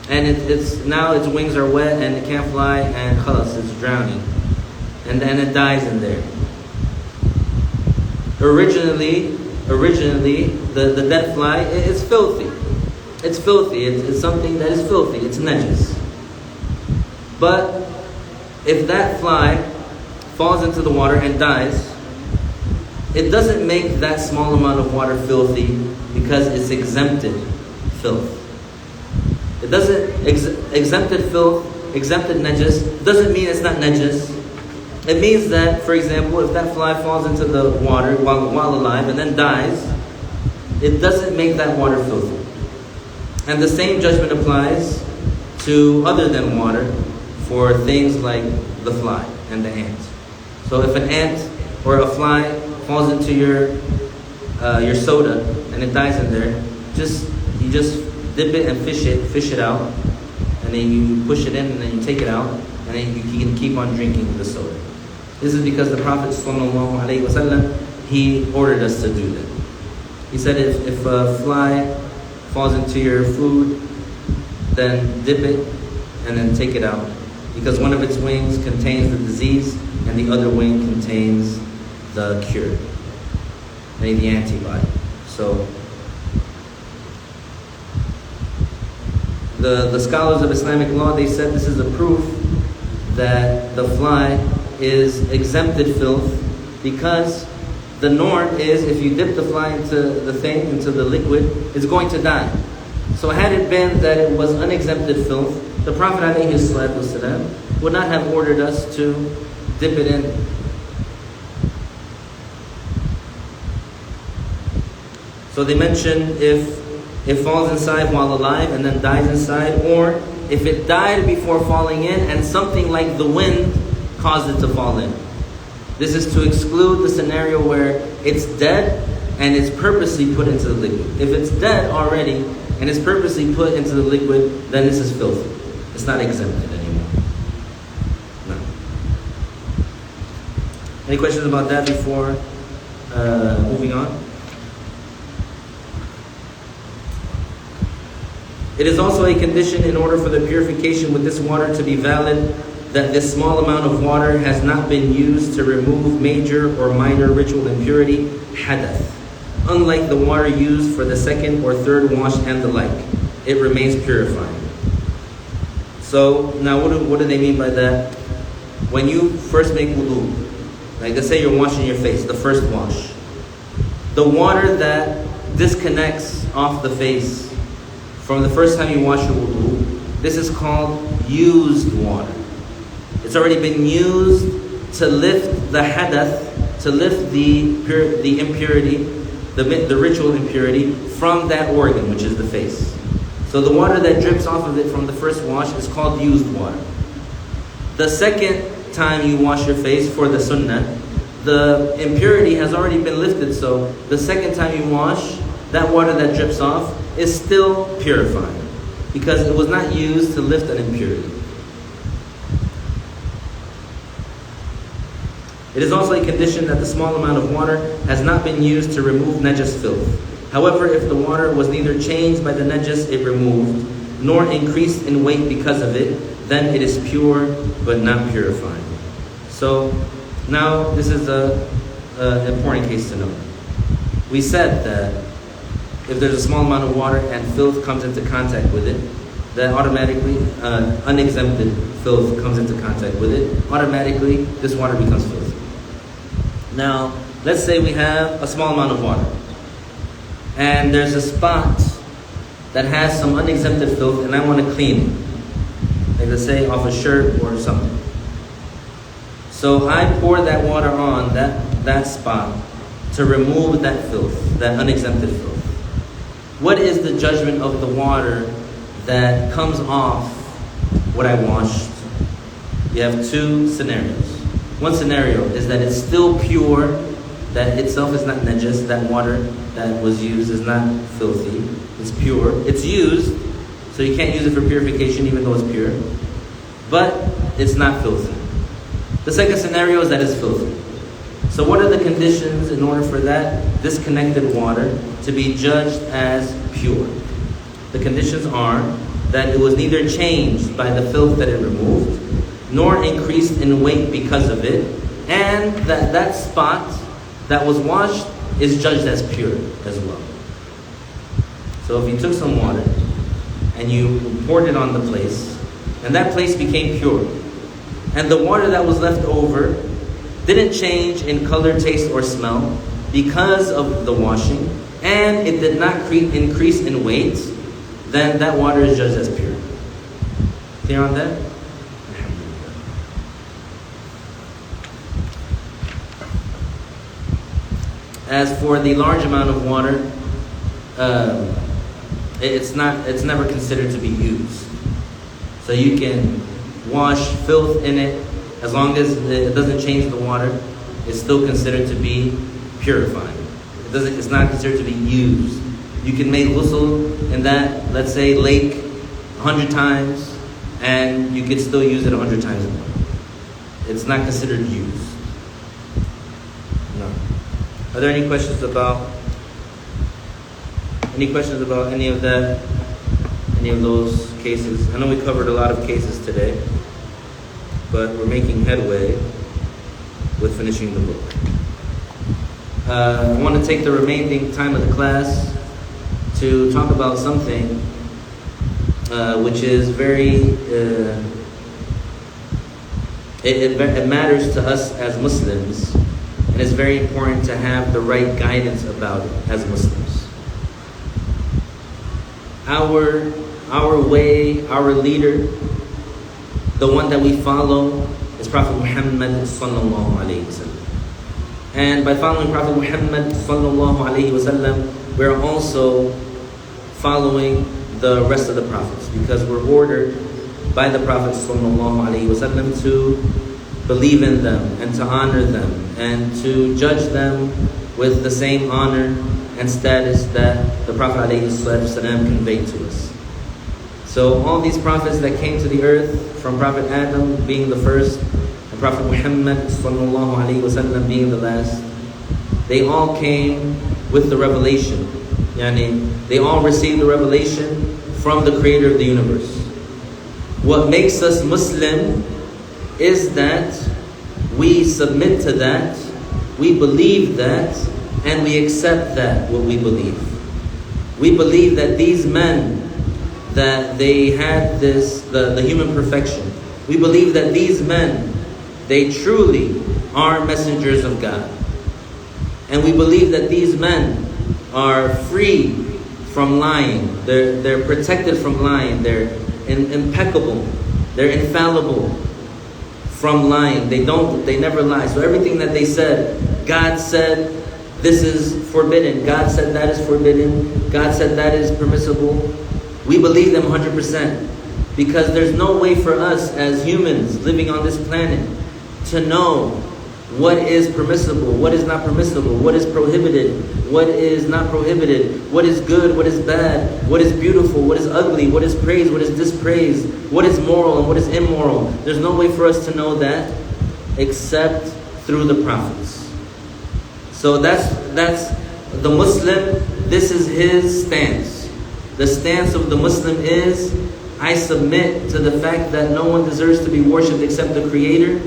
[SPEAKER 1] and it's now its wings are wet and it can't fly, and khalas, it's drowning, and then it dies in there. originally, the dead fly is filthy. It's filthy. It's something that is filthy. It's najis. But if that fly falls into the water and dies, it doesn't make that small amount of water filthy because it's exempted filth. It doesn't, exempted filth, exempted najis, doesn't mean it's not najis. It means that, for example, if that fly falls into the water while alive and then dies, it doesn't make that water filthy. And the same judgment applies to other than water for things like the fly and the ant. So if an ant or a fly falls into your soda and it dies in there, you just dip it and fish it out, and then you push it in and then you take it out, and then you can keep on drinking the soda. This is because the Prophet ﷺ, he ordered us to do that. He said if a fly falls into your food, then dip it and then take it out, because one of its wings contains the disease and the other wing contains the cure, maybe the antibody. So the scholars of Islamic law, they said this is a proof that the fly is exempted filth, because the norm is if you dip the fly into the liquid, it's going to die. So had it been that it was unexempted filth, the Prophet ﷺ would not have ordered us to dip it in. So they mentioned if it falls inside while alive and then dies inside, or if it died before falling in and something like the wind caused it to fall in. This is to exclude the scenario where it's dead and it's purposely put into the liquid. If it's dead already and it's purposely put into the liquid, then this is filthy. It's not exempted anymore. No. Any questions about that before moving on? It is also a condition in order for the purification with this water to be valid that this small amount of water has not been used to remove major or minor ritual impurity, hadath. Unlike the water used for the second or third wash and the like, it remains purifying. So now what do they mean by that? When you first make wudu, like let's say you're washing your face, the first wash, the water that disconnects off the face from the first time you wash your wudu, this is called used water. It's already been used to lift the hadath, to lift the impurity, the ritual impurity from that organ, which is the face. So the water that drips off of it from the first wash is called used water. The second time you wash your face for the sunnah, the impurity has already been lifted, so the second time you wash, that water that drips off is still purifying, because it was not used to lift an impurity. It is also a condition that the small amount of water has not been used to remove najas filth. However, if the water was neither changed by the najas it removed, nor increased in weight because of it, then it is pure but not purifying. So now this is an important case to know. We said that if there's a small amount of water and filth comes into contact with it, that automatically unexempted filth comes into contact with it, automatically this water becomes filthy. Now, let's say we have a small amount of water, and there's a spot that has some unexempted filth, and I want to clean it, like let's say off a shirt or something. So I pour that water on that spot to remove that filth, that unexempted filth. What is the judgment of the water that comes off what I washed? You have two scenarios. One scenario is that it's still pure, that itself is not najas, that water that was used is not filthy, it's pure. It's used, so you can't use it for purification even though it's pure, but it's not filthy. The second scenario is that it's filthy. So what are the conditions in order for that disconnected water to be judged as pure? The conditions are that it was neither changed by the filth that it removed, nor increased in weight because of it, and that that was washed is judged as pure as well. So if you took some water and you poured it on the place, and that place became pure, and the water that was left over didn't change in color, taste, or smell because of the washing, and it did not increase in weight, then that water is judged as pure. Clear on that? As for the large amount of water, it's never considered to be used. So you can wash filth in it, as long as it doesn't change the water, it's still considered to be purifying. It's not considered to be used. You can make ghusl in that, let's say, lake 100 times, and you can still use it 100 times more. It's not considered used. No. Are there any questions about any of that? Any of those cases? I know we covered a lot of cases today, but we're making headway with finishing the book. I want to take the remaining time of the class to talk about something which is very, it matters to us as Muslims, and it's very important to have the right guidance about it as Muslims. Our way, our leader, the one that we follow, is Prophet Muhammad sallallahu alaihi wasallam. And by following Prophet Muhammad sallallahu alaihi wasallam, we're also following the rest of the prophets, because we're ordered by the Prophet sallallahu alaihi wasallam to believe in them and to honor them and to judge them with the same honor and status that the Prophet alaihi wasallam conveyed to us. So all these prophets that came to the earth, from Prophet Adam being the first, and Prophet Muhammad sallallahu alaihi wasallam being the last, they all came with the revelation. They all received the revelation from the Creator of the universe. What makes us Muslim is that we submit to that, we believe that, and we accept that, what we believe. We believe that these men, that they had the human perfection. We believe that these men, they truly are messengers of God. And we believe that these men are free from lying. They're protected from lying. They're impeccable. They're infallible from lying. They never lie. So everything that they said, God said this is forbidden. God said that is forbidden. God said that is permissible. We believe them 100%, because there's no way for us as humans living on this planet to know what is permissible, what is not permissible, what is prohibited, what is not prohibited, what is good, what is bad, what is beautiful, what is ugly, what is praised, what is dispraised, what is moral and what is immoral. There's no way for us to know that except through the prophets. So that's the Muslim, this is his stance. The stance of the Muslim is, I submit to the fact that no one deserves to be worshipped except the Creator.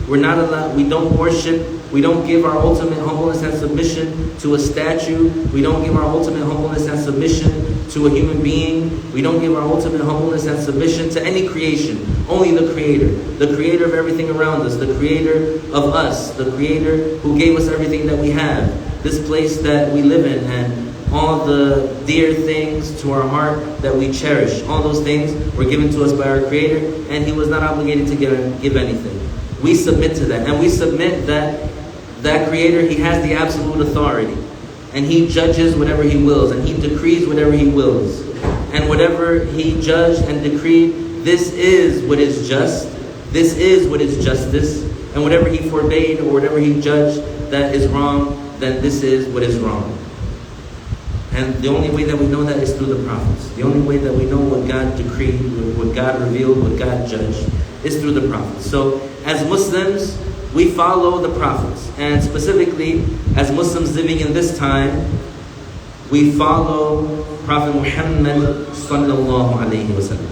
[SPEAKER 1] We're not allowed, we don't worship, we don't give our ultimate humbleness and submission to a statue. We don't give our ultimate humbleness and submission to a human being. We don't give our ultimate humbleness and submission to any creation. Only the Creator of everything around us, the Creator of us, the Creator who gave us everything that we have, this place that we live in, and all the dear things to our heart that we cherish. All those things were given to us by our Creator, and He was not obligated to give anything. We submit to that, and we submit that that Creator, He has the absolute authority, and He judges whatever He wills, and He decrees whatever He wills. And whatever He judged and decreed, this is what is just, this is what is justice, and whatever He forbade or whatever He judged that is wrong, then this is what is wrong. And the only way that we know that is through the prophets. The only way that we know what God decreed, what God revealed, what God judged, is through the prophets. So as Muslims, we follow the prophets. And specifically, as Muslims living in this time, we follow Prophet Muhammad sallallahu alaihi wasallam.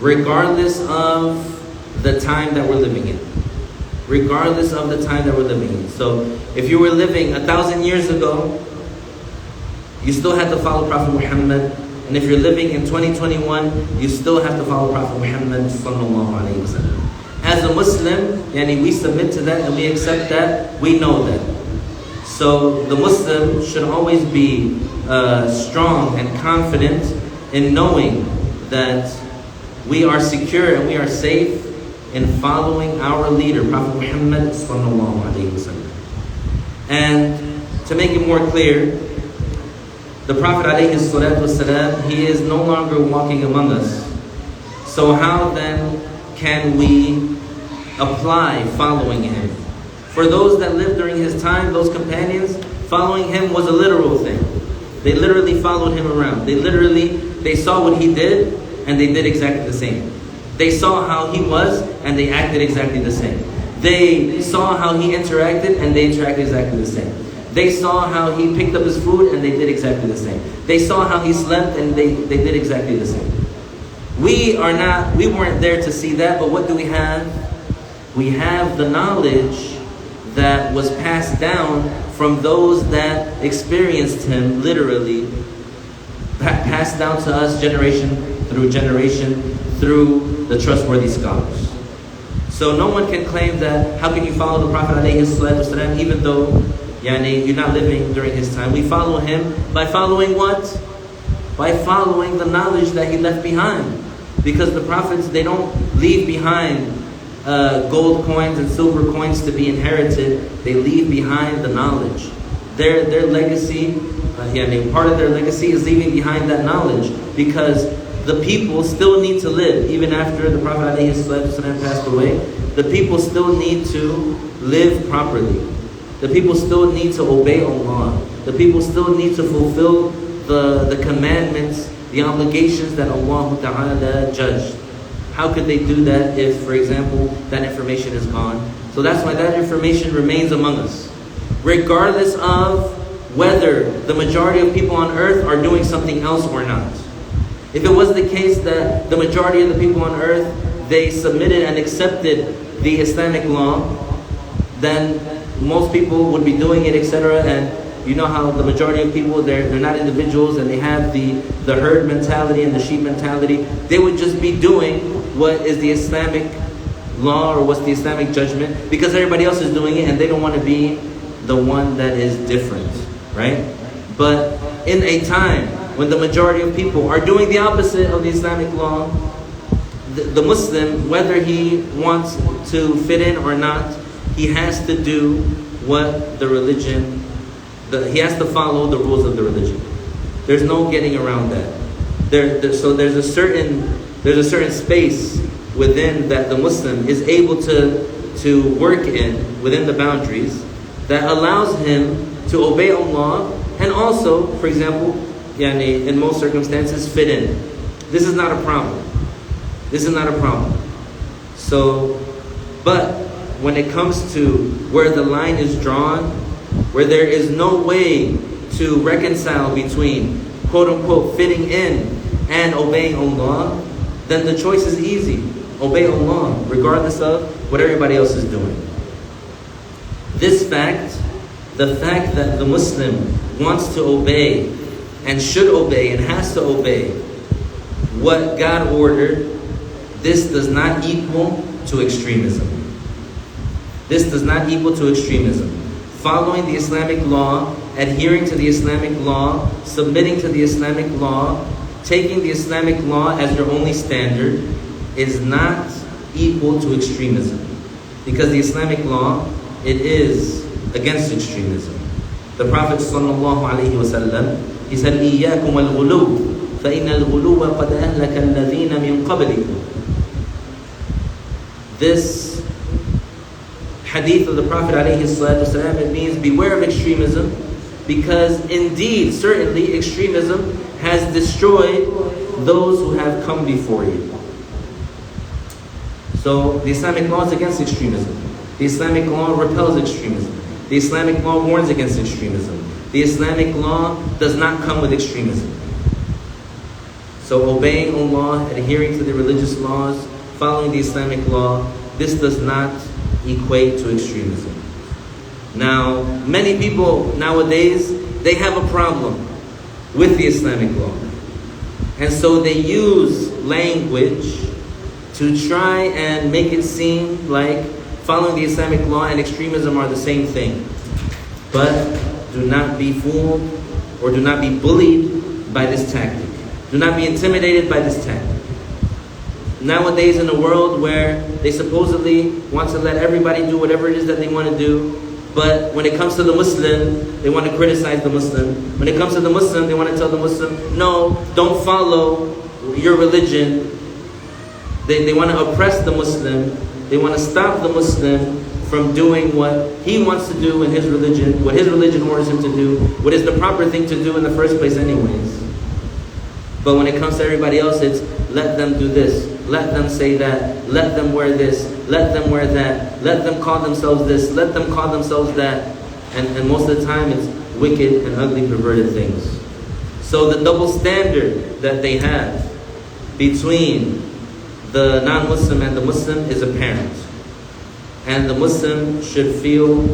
[SPEAKER 1] Regardless of the time that we're living in. regardless of the time that we're living in. So if you were living 1,000 years ago, you still had to follow Prophet Muhammad. And if you're living in 2021, you still have to follow Prophet Muhammad sallallahu alaihi wasallam. As a Muslim, we submit to that and we accept that, we know that. So the Muslim should always be strong and confident in knowing that we are secure and we are safe in following our leader, Prophet Muhammad sallallahu alaihi wasallam. And to make it more clear, the Prophet alayhi salatu wasalam, he is no longer walking among us. So how then can we apply following him? For those that lived during his time, those companions, following him was a literal thing. They literally followed him around. They saw what he did and they did exactly the same. They saw how he was and they acted exactly the same. They saw how he interacted and they interacted exactly the same. They saw how he picked up his food and they did exactly the same. They saw how he slept and they did exactly the same. We weren't there to see that, but what do we have? We have the knowledge that was passed down from those that experienced him literally, passed down to us generation through the trustworthy scholars. So no one can claim that, how can you follow the Prophet ﷺ even though you're not living during his time? We follow him by following what? By following the knowledge that he left behind. Because the prophets, they don't leave behind gold coins and silver coins to be inherited. They leave behind the knowledge. Their legacy, part of their legacy is leaving behind that knowledge, because the people still need to live. Even after the Prophet ﷺ passed away, the people still need to live properly. The people still need to obey Allah. The people still need to fulfill the commandments, the obligations that Allah Ta'ala judged. How could they do that if, for example, that information is gone? So that's why that information remains among us. Regardless of whether the majority of people on earth are doing something else or not. If it was the case that the majority of the people on earth, they submitted and accepted the Islamic law, then most people would be doing it, etc. And you know how the majority of people, they're not individuals and they have the herd mentality and the sheep mentality. They would just be doing what is the Islamic law or what's the Islamic judgment because everybody else is doing it and they don't want to be the one that is different, right? But in a time when the majority of people are doing the opposite of the Islamic law, the Muslim, whether he wants to fit in or not, he has to do what the religion, he has to follow the rules of the religion. There's no getting around that. So there's a certain space within that the Muslim is able to work in, within the boundaries, that allows him to obey Allah and also, for example, in most circumstances, fit in. This is not a problem. This is not a problem. So, but when it comes to where the line is drawn, where there is no way to reconcile between quote-unquote fitting in and obeying Allah, then the choice is easy. Obey Allah, regardless of what everybody else is doing. This fact, the fact that the Muslim wants to obey and should obey and has to obey what God ordered, this does not equal to extremism. This does not equal to extremism. Following the Islamic law, adhering to the Islamic law, submitting to the Islamic law, taking the Islamic law as your only standard is not equal to extremism. Because the Islamic law, it is against extremism. The Prophet ﷺ, he said, إِيَّاكُمْ وَالْغُلُوبِ فَإِنَّ الْغُلُوبَ قَدْ أَهْلَكَ الَّذِينَ مِنْ قَبْلِكُمْ. This hadith of the Prophet ﷺ, it means beware of extremism, because indeed, certainly, extremism has destroyed those who have come before you. So the Islamic law is against extremism. The Islamic law repels extremism. The Islamic law warns against extremism. The Islamic law does not come with extremism. So obeying Allah, adhering to the religious laws, following the Islamic law, this does not equate to extremism. Now, many people nowadays, they have a problem with the Islamic law. And so they use language to try and make it seem like following the Islamic law and extremism are the same thing. But do not be fooled or do not be bullied by this tactic. Do not be intimidated by this tactic. Nowadays, in a world where they supposedly want to let everybody do whatever it is that they want to do, but when it comes to the Muslim, they want to criticize the Muslim. When it comes to the Muslim, they want to tell the Muslim, no, don't follow your religion. They want to oppress the Muslim. They want to stop the Muslim from doing what he wants to do in his religion, what his religion orders him to do, what is the proper thing to do in the first place anyways. But when it comes to everybody else, it's let them do this, let them say that, let them wear this, let them wear that, let them call themselves this, let them call themselves that. And most of the time it's wicked and ugly, perverted things. So the double standard that they have between the non-Muslim and the Muslim is apparent. And the Muslim should feel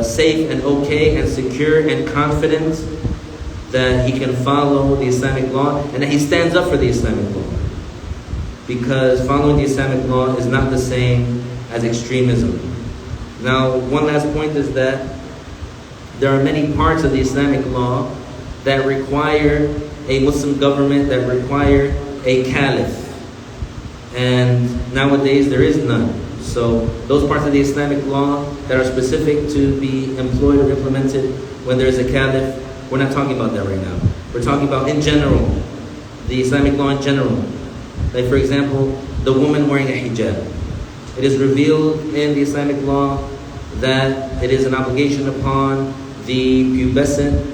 [SPEAKER 1] safe and okay and secure and confident that he can follow the Islamic law and that he stands up for the Islamic law. Because following the Islamic law is not the same as extremism. Now, one last point is that there are many parts of the Islamic law that require a Muslim government, that require a caliph. And nowadays there is none. So those parts of the Islamic law that are specific to be employed or implemented when there is a caliph, we're not talking about that right now. We're talking about in general, the Islamic law in general. Like for example, the woman wearing a hijab. It is revealed in the Islamic law that it is an obligation upon the pubescent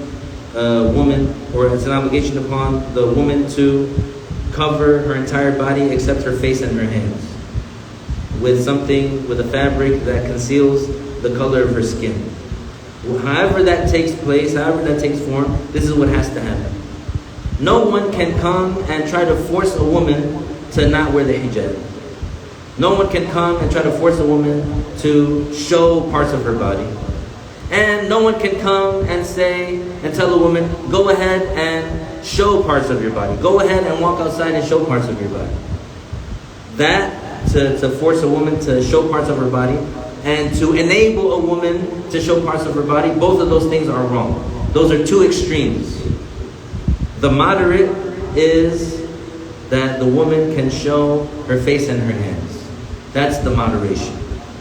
[SPEAKER 1] woman, or it's an obligation upon the woman to cover her entire body except her face and her hands with something, with a fabric that conceals the color of her skin. However that takes place, however that takes form, this is what has to happen. No one can come and try to force a woman to not wear the hijab. No one can come and try to force a woman to show parts of her body. And no one can come and say and tell a woman, go ahead and show parts of your body. Go ahead and walk outside and show parts of your body. That, to force a woman to show parts of her body, and to enable a woman to show parts of her body, both of those things are wrong. Those are two extremes. The moderate is that the woman can show her face and her hands. That's the moderation.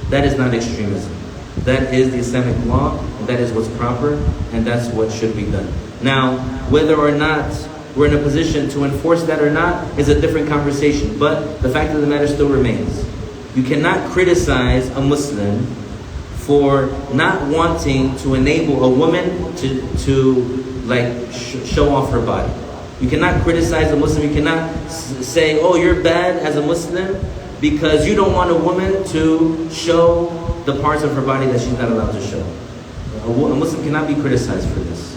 [SPEAKER 1] That is not extremism. That is the Islamic law, and that is what's proper, and that's what should be done. Now, whether or not we're in a position to enforce that or not is a different conversation, but the fact of the matter still remains. You cannot criticize a Muslim for not wanting to enable a woman to show off her body. You cannot criticize a Muslim. You cannot say, oh, you're bad as a Muslim because you don't want a woman to show the parts of her body that she's not allowed to show. A Muslim cannot be criticized for this.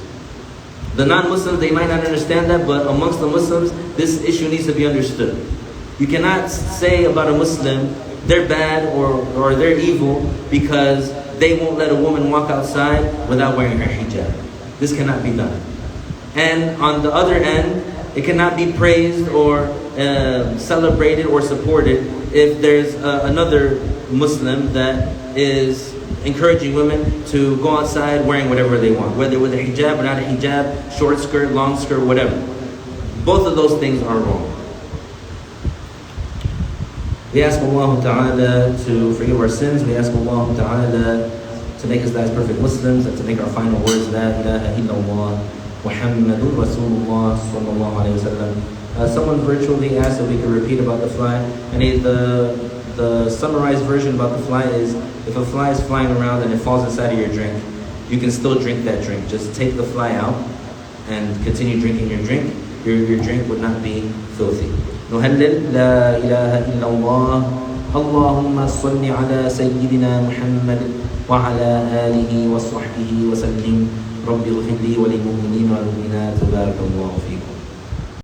[SPEAKER 1] The non-Muslims, they might not understand that, but amongst the Muslims, this issue needs to be understood. You cannot say about a Muslim, they're bad or they're evil because they won't let a woman walk outside without wearing her hijab. This cannot be done. And on the other end, it cannot be praised or celebrated or supported if there's another Muslim that is encouraging women to go outside wearing whatever they want, whether with a hijab or not a hijab, short skirt, long skirt, whatever. Both of those things are wrong. We ask Allah Ta'ala to forgive our sins. We ask Allah Ta'ala to make us as perfect Muslims and to make our final words, La ilaha illallah Muhammadun Rasulullah sallallahu alayhi wa sallam. Someone virtually asked if we could repeat about the fly. And the summarized version about the fly is, if a fly is flying around and it falls inside of your drink, you can still drink that drink. Just take the fly out and continue drinking your drink. Your drink would not be filthy. نهلل لا إله إلا الله اللهم صل على سيدنا محمد وعلى آله وصحبه وسلم رب اغفر لي وللمؤمنين والمؤمنات بارك الله فيكم.